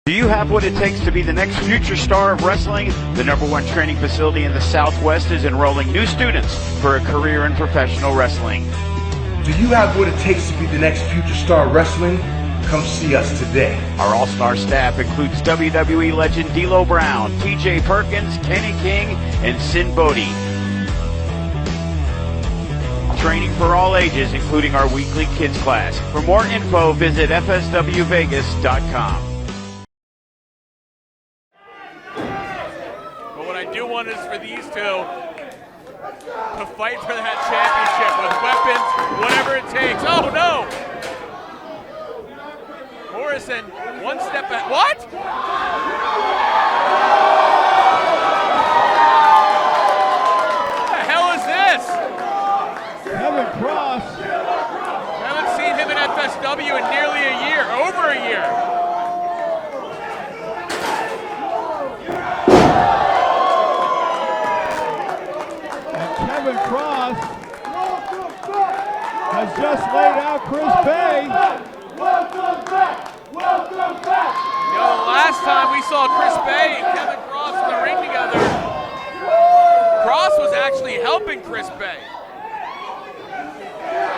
Do you have what it takes to be the next future star of wrestling? The #1 training facility in the Southwest is enrolling new students for a career in professional wrestling. Do you have what it takes to be the next future star of wrestling? Come see us today. Our all-star staff includes WWE legend D'Lo Brown, TJ Perkins, Kenny King, and Sin Bodhi. Training for all ages, including our weekly kids class. For more info, visit FSWVegas.com. One is for these two to fight for that championship with weapons, whatever it takes. Oh no! Morrison, one step back. What? What the hell is this? Karrion Kross. Haven't seen him in FSW in nearly a year, over a year. Karrion Kross has just laid out Chris Bay. Welcome back! Welcome back! You know, the last time we saw Chris Bay and Kevin Kross in the ring together, Kross was actually helping Chris Bay.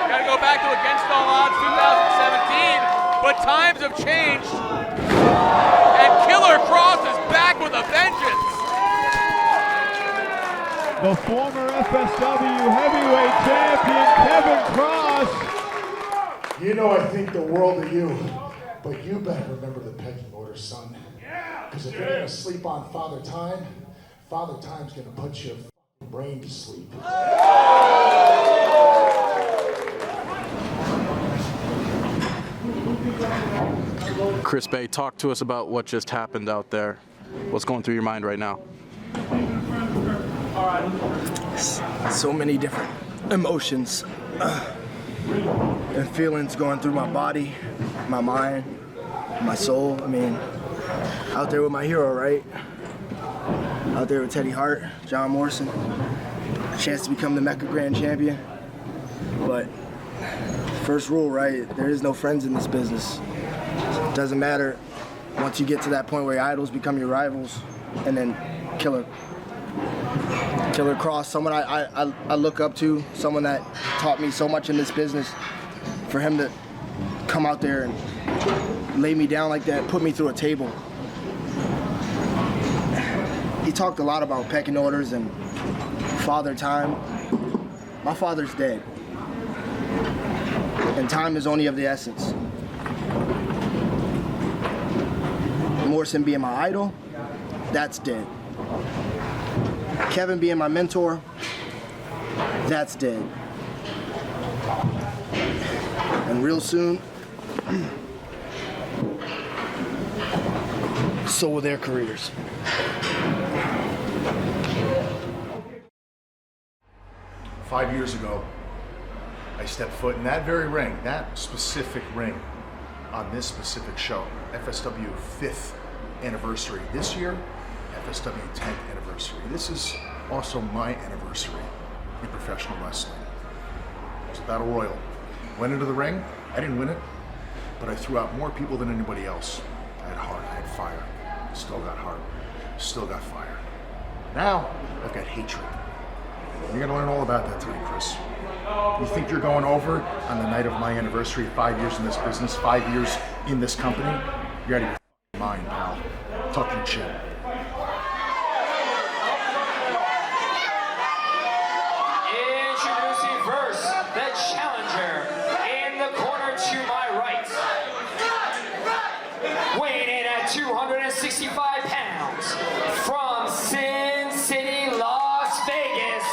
Gotta go back to Against All Odds 2017, but times have changed, and Killer Kross is back with a vengeance. The former FSW heavyweight champion, Karrion Kross. You know I think the world of you, but you better remember the pecking order, son. Because if you're gonna sleep on Father Time, Father Time's gonna put your brain to sleep. Chris Bay, talk to us about what just happened out there. What's going through your mind right now? So many different emotions and feelings going through my body, my mind, my soul. I mean, out there with my hero, right? Out there with Teddy Hart, John Morrison, chance to become the Mecca Grand Champion. But first rule, right? There is no friends in this business. It doesn't matter once you get to that point where your idols become your rivals, and then Killer Kross, someone I look up to, someone that taught me so much in this business. For him to come out there and lay me down like that, put me through a table. He talked a lot about pecking orders and father time. My father's dead, and time is only of the essence. Morrison being my idol, that's dead. Kevin being my mentor, that's dead. And real soon, so will their careers. Five years ago, I stepped foot in that very ring, that specific ring, on this specific show, FSW 5th anniversary. This year, FSW 10th anniversary. This is also my anniversary in professional wrestling. It was a battle royal. Went into the ring, I didn't win it, but I threw out more people than anybody else. I had heart, I had fire. Still got heart, still got fire. Now, I've got hatred. You're gonna learn all about that tonight, Chris. You think you're going over on the night of my anniversary, 5 years in this business, 5 years in this company? You're out of your mind, pal. Talk your shit. Introducing first, the challenger in the corner to my right. Weighing in at 265 pounds from Sin City, Las Vegas.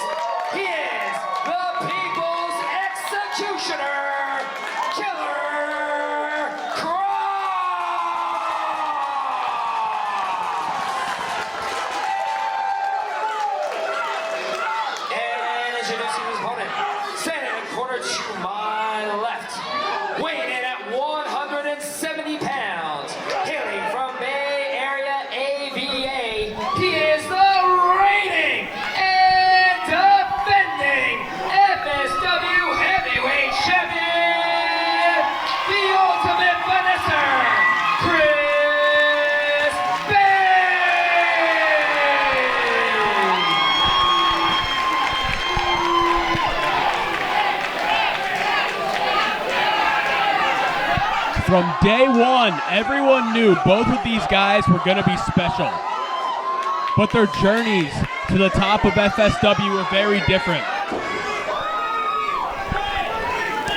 He is the People's Executioner, Killer Kross. And introducing his opponent, standing in the corner to my left, weighing in at 170 pounds, hailing from Bay Area AVA. He is the reigning and defending FSW Heavyweight Champion, the ultimate finisher, Chris From day one, everyone knew both of these guys were going to be special. But their journeys to the top of FSW were very different.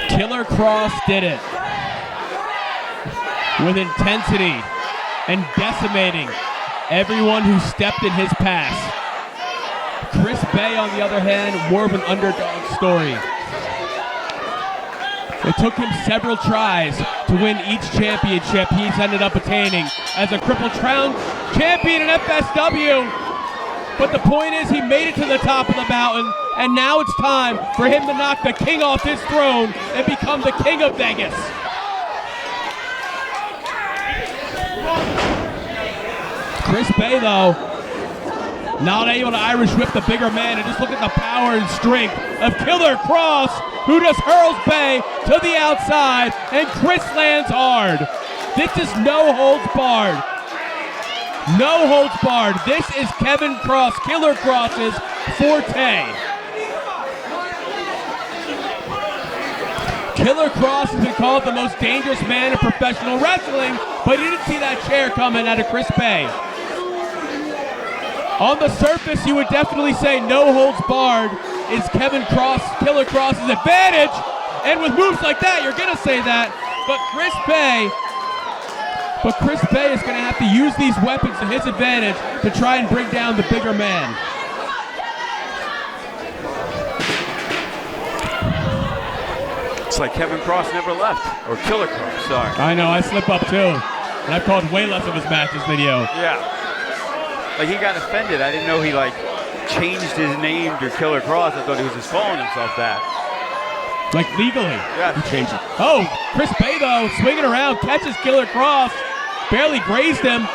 Killer Kross did it with intensity and decimating everyone who stepped in his path. Chris Bey, on the other hand, more of an underdog story. It took him several tries to win each championship he's ended up attaining as a Triple Crown champion in FSW. But the point is, he made it to the top of the mountain, and now it's time for him to knock the king off his throne and become the king of Vegas. Chris Bey, though, not able to Irish whip the bigger man, and just look at the power and strength of Killer Kross, who just hurls Bey to the outside, and Chris lands hard. This is no holds barred. No holds barred. This is Kevin Kross, Killer Kross's forte. Killer Kross has been called the most dangerous man in professional wrestling, but he didn't see that chair coming out of Chris Bey. On the surface, you would definitely say no holds barred is Killer Kross's advantage, and with moves like that, you're gonna say that. But Chris Bey is gonna have to use these weapons to his advantage to try and bring down the bigger man. It's like Kevin Kross never left, or Killer Kross, sorry. I know, I slip up too. And I've called way less of his matches than you. Yeah. Like, he got offended. I didn't know he, like, changed his name to Killer Kross. I thought he was just calling himself that. Like, legally. Yeah. He changed it. Oh, Chris Bey, though, swinging around, catches Killer Kross, barely grazed him.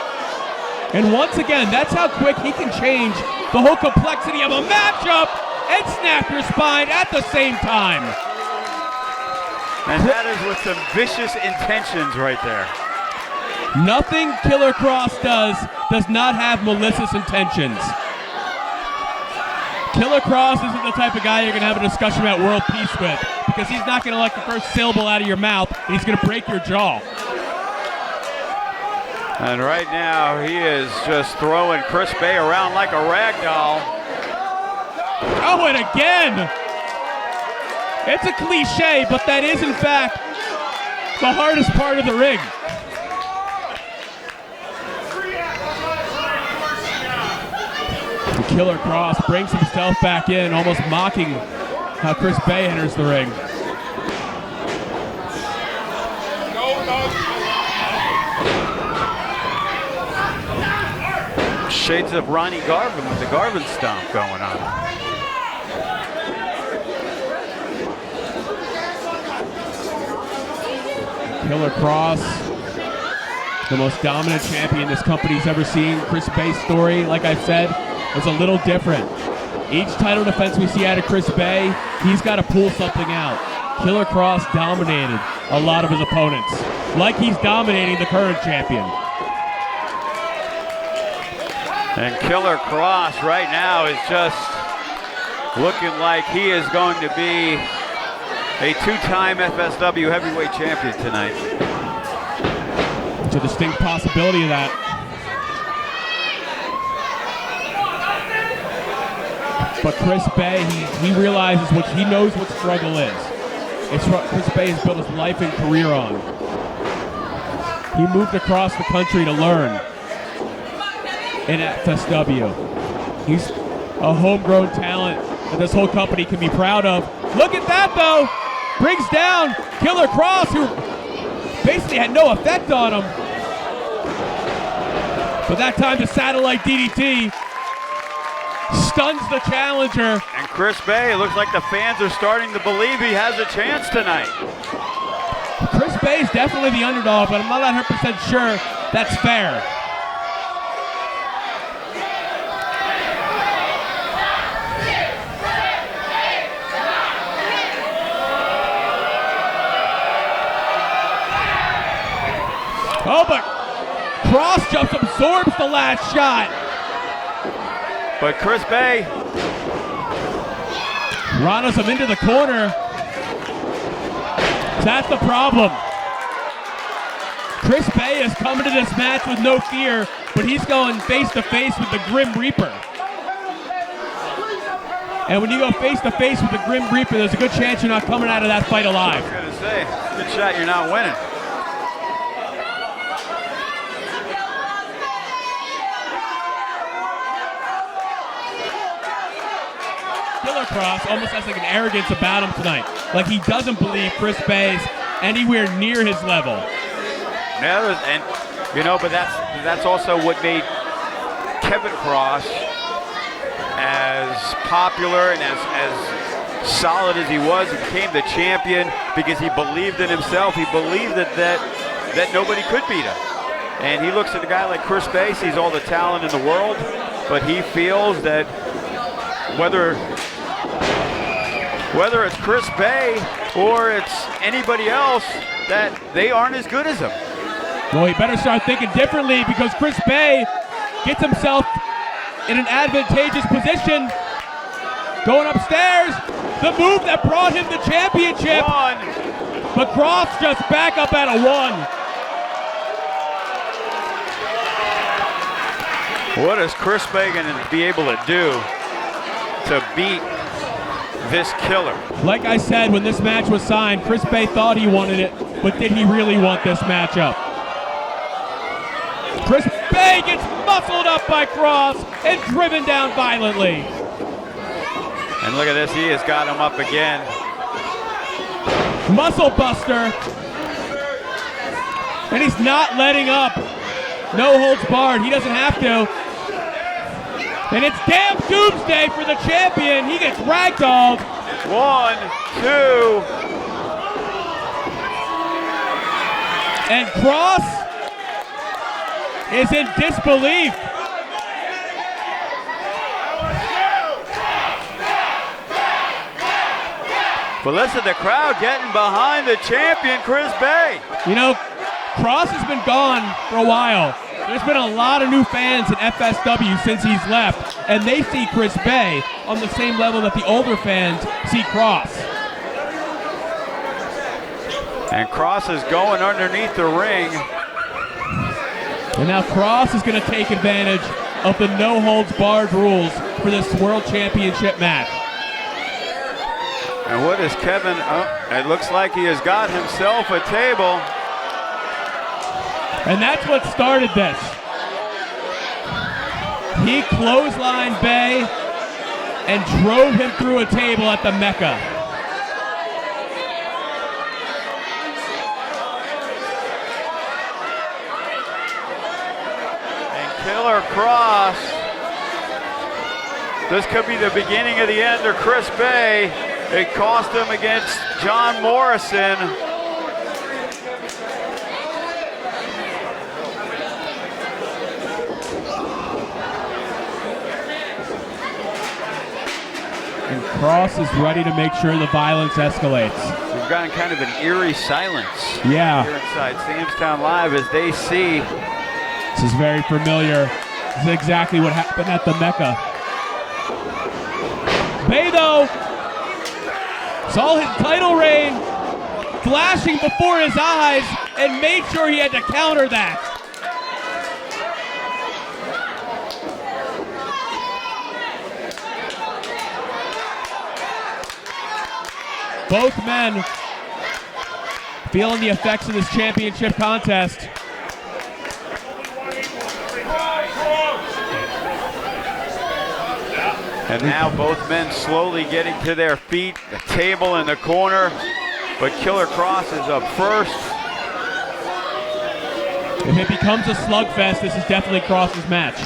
And once again, that's how quick he can change the whole complexity of a matchup and snap your spine at the same time. And that is with some vicious intentions right there. Nothing Killer Kross does not have malicious intentions. Killer Kross isn't the type of guy you're going to have a discussion about world peace with, because he's not going to let the first syllable out of your mouth, and he's going to break your jaw. And right now, he is just throwing Chris Bey around like a rag doll. Oh, and again! It's a cliche, but that is, in fact, the hardest part of the ring. Killer Kross brings himself back in, almost mocking how Chris Bey enters the ring. Shades of Ronnie Garvin with the Garvin stomp going on. Killer Kross, the most dominant champion this company's ever seen. Chris Bey's story, like I said, is a little different. Each title defense we see out of Chris Bey, he's got to pull something out. Killer Kross dominated a lot of his opponents, like he's dominating the current champion. And Killer Kross right now is just looking like he is going to be a two-time FSW heavyweight champion tonight. It's a distinct possibility of that. But Chris Bey, he realizes he knows what struggle is. It's what Chris Bey has built his life and career on. He moved across the country to learn in FSW. He's a homegrown talent that this whole company can be proud of. Look at that, though! Brings down Killer Kross, who basically had no effect on him. But that time the satellite DDT stuns the challenger. And Chris Bey, it looks like the fans are starting to believe he has a chance tonight. Chris Bey's definitely the underdog, but I'm not 100% sure that's fair. Oh, but Kross just absorbs the last shot. But Chris Bey Ronalds him into the corner. That's the problem. Chris Bey is coming to this match with no fear, but he's going face-to-face with the Grim Reaper. And when you go face-to-face with the Grim Reaper, there's a good chance you're not coming out of that fight alive. I was gonna say, good shot, you're not winning. Killer Kross almost has like an arrogance about him tonight. Like he doesn't believe Chris Bey's anywhere near his level. No, and you know, but that's also what made Kevin Kross as popular and as solid as he was. He became the champion because he believed in himself. He believed that nobody could beat him. And he looks at a guy like Chris Bey, sees all the talent in the world, but he feels that whether it's Chris Bey or it's anybody else, that they aren't as good as him. Well, he better start thinking differently because Chris Bey gets himself in an advantageous position. Going upstairs, the move that brought him the championship. One. But Kross just back up at a 1. What is Chris Bey going to be able to do to beat this killer? Like I said, when this match was signed, Chris Bey thought he wanted it, but did he really want this matchup? Chris Bey gets muscled up by Kross and driven down violently. And look at this, he has got him up again. Muscle buster. And he's not letting up. No holds barred, he doesn't have to. And it's damn doomsday for the champion. He gets ragdolled. 1, 2. And Kross is in disbelief. But listen, the crowd getting behind the champion, Chris Bey. You know, Kross has been gone for a while. There's been a lot of new fans in FSW since he's left, and they see Chris Bey on the same level that the older fans see Kross. And Kross is going underneath the ring. And now Kross is going to take advantage of the no-holds-barred rules for this World Championship match. And what is Kevin? Oh, it looks like he has got himself a table. And that's what started this. He clotheslined Bey and drove him through a table at the Mecca. Killer Kross. This could be the beginning of the end of Chris Bey. It cost him against John Morrison. And Kross is ready to make sure the violence escalates. We've gotten kind of an eerie silence Yeah. here inside Samstown Live as they see. This is very familiar. This is exactly what happened at the Mecca. Bey, though, saw his title reign flashing before his eyes and made sure he had to counter that. Both men feeling the effects of this championship contest. And now both men slowly getting to their feet. The table in the corner, but Killer Kross is up first. If it becomes a slugfest, this is definitely Kross's match.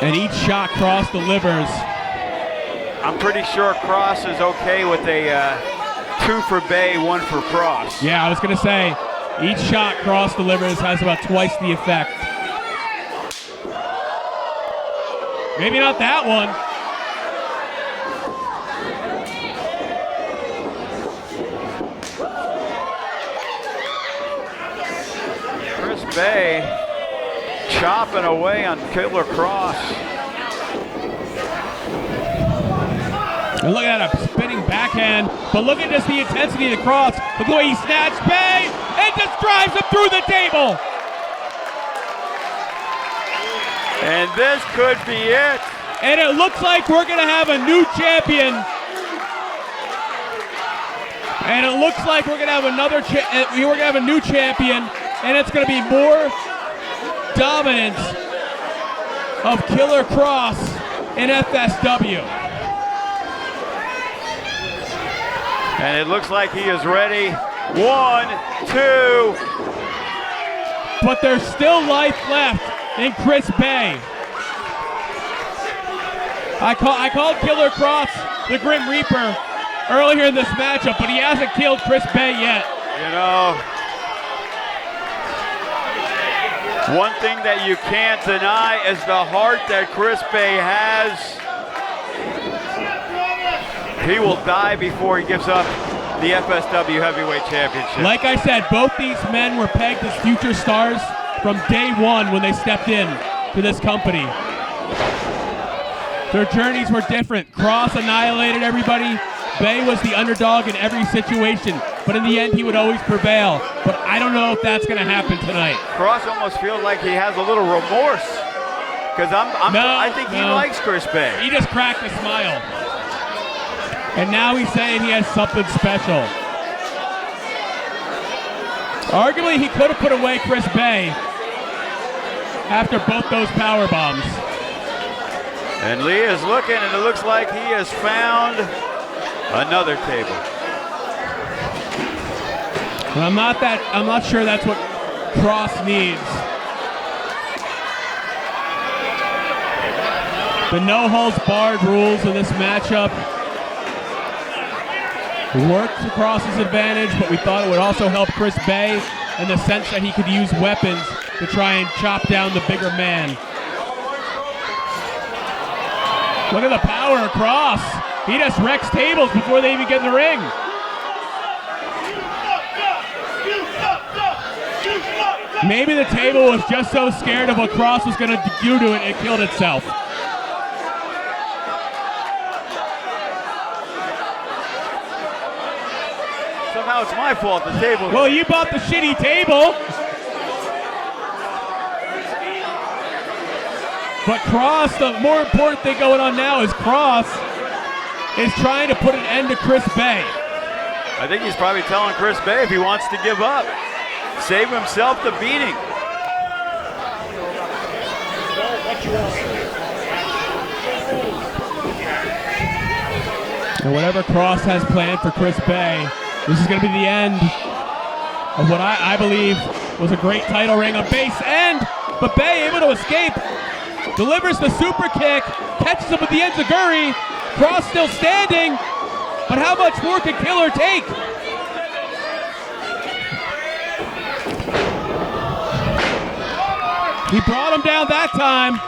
And each shot Kross delivers. I'm pretty sure Kross is okay with a 2 for Bey, 1 for Kross. Yeah, I was gonna say, each shot Kross delivers has about twice the effect. Maybe not that one. Chris Bey chopping away on Killer Kross. And look at that spinning backhand. But look at just the intensity of the Kross. Look at the way he snatched Bay and just drives him through the table. And this could be it. And it looks like we're going to have a new champion. And it looks like we're going to have we're going to have a new champion. And it's going to be more dominance of Killer Kross in FSW. And it looks like he is ready. 1, 2. But there's still life left in Chris Bay. I called Killer Kross the Grim Reaper earlier in this matchup, but he hasn't killed Chris Bay yet. You know, one thing that you can't deny is the heart that Chris Bay has. He will die before he gives up the FSW Heavyweight Championship. Like I said, both these men were pegged as future stars from day one when they stepped in to this company. Their journeys were different. Kross annihilated everybody. Bay was the underdog in every situation, but in the end he would always prevail. But I don't know if that's going to happen tonight. Kross almost feels like he has a little remorse, because I think he likes Chris Bay. He just cracked a smile. And now he's saying he has something special. Arguably, he could have put away Chris Bay after both those power bombs. And Lee is looking, and it looks like he has found another table. And I'm not sure that's what Kross needs. The no holds barred rules of this matchup worked to Kross's advantage, but we thought it would also help Chris Bay in the sense that he could use weapons to try and chop down the bigger man. Look at the power of Kross. He just wrecks tables before they even get in the ring. Maybe the table was just so scared of what Kross was going to do to it, it killed itself. Somehow it's my fault, the table. Well, you bought the shitty table. But Kross, the more important thing going on now is Kross is trying to put an end to Chris Bay. I think he's probably telling Chris Bay if he wants to give up, save himself the beating. And whatever Kross has planned for Chris Bay, this is going to be the end of what I believe was a great title reign, a base end, but Bay able to escape, delivers the super kick, catches him with the enziguri. Kross still standing, but how much more can Killer take? He brought him down that time.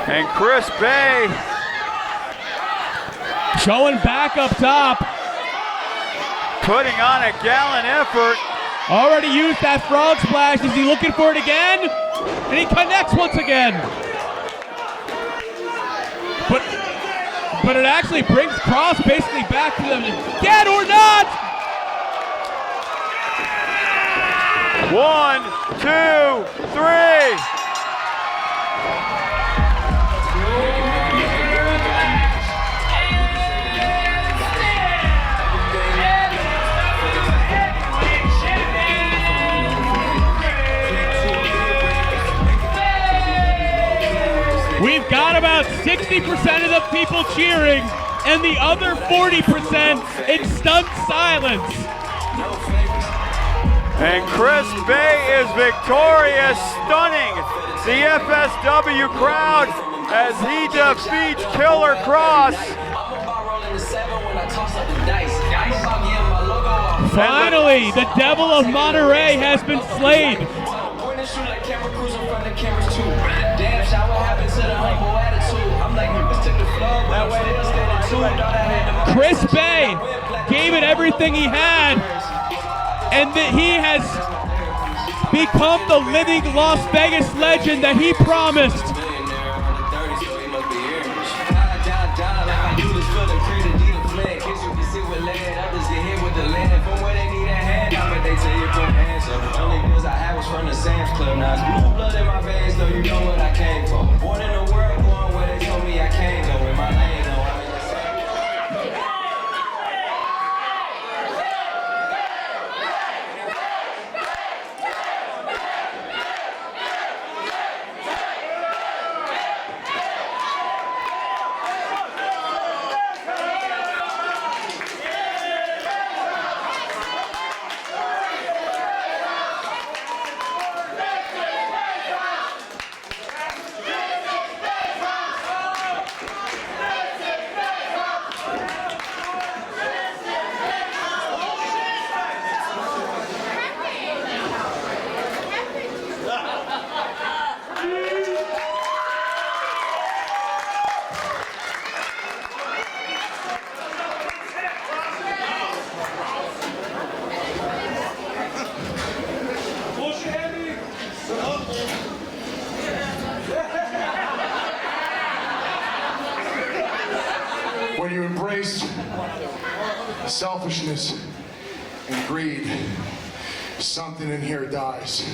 And Chris Bay showing back up top. Putting on a gallant effort. Already used that frog splash. Is he looking for it again? And he connects once again. But it actually brings Kross basically back to the dead or not. 1, 2, 3. We've got about 60% of the people cheering and the other 40% in stunned silence. And Chris Bay is victorious, stunning the FSW crowd as he defeats Killer Kross. Finally, the Devil of Monterey has been slayed. Chris Bay gave it everything he had, and that he has become the living Las Vegas legend that he promised the land from where they need a hand out, but they tell you put hands up. The only bills I had was from the Sam's Club. Now it's blue blood in my veins, though you know what I came for. Born in the world, going where they told me I can't go. In my lane, though, I'm in the same. When you embrace selfishness and greed, something in here dies.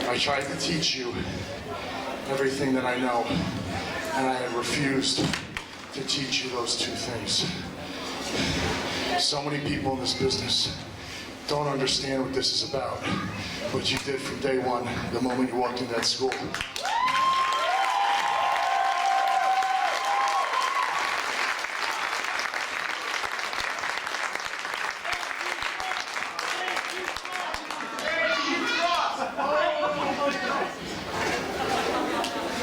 I tried to teach you everything that I know, and I have refused to teach you those two things. So many people in this business don't understand what this is about, but you did from day one, the moment you walked into that school.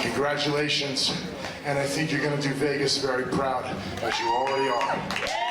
Congratulations, and I think you're going to do Vegas very proud, as you already are.